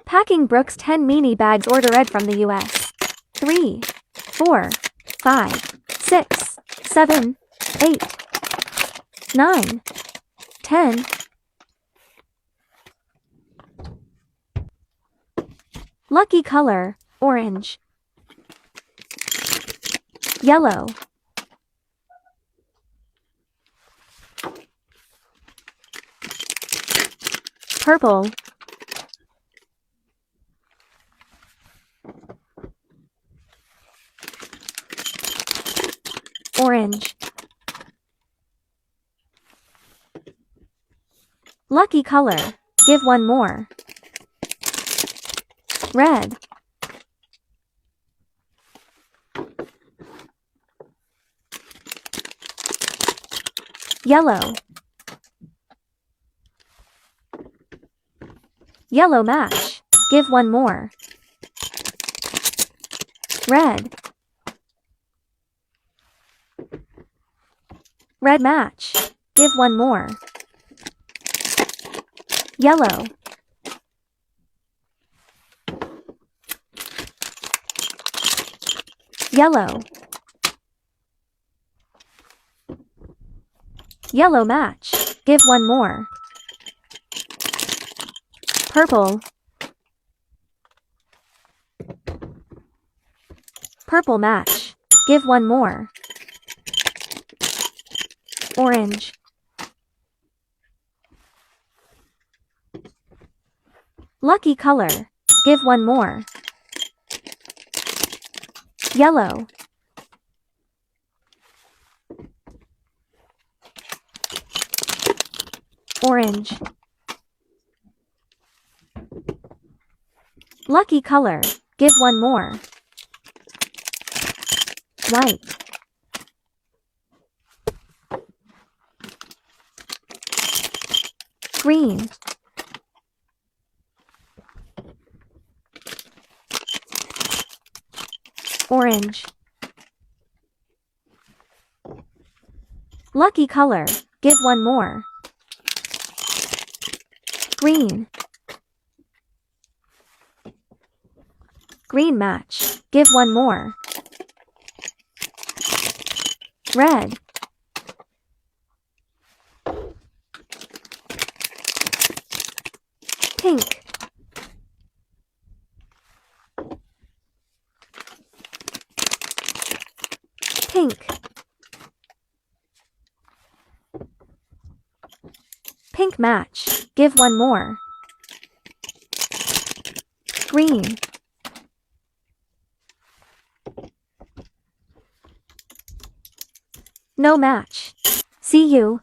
Packing Brooks 10 mini bags ordered from the US. 3, 4, 5, 6, 7, 8, 9, 10. Lucky color, orange, yellow, purple, orange. Lucky color, give one more. Red, yellow, yellow match, give one more. Red, red match, give one more. Yellow, yellow, yellow match, give one more. Purple, purple match, give one more. Orange, lucky color, give one more. Yellow, orange, lucky color, give one more. White, green, orange. Lucky color, give one more. Green, green match, give one more. Red, pink, pink, pink match, give one more. Green, no match. See you.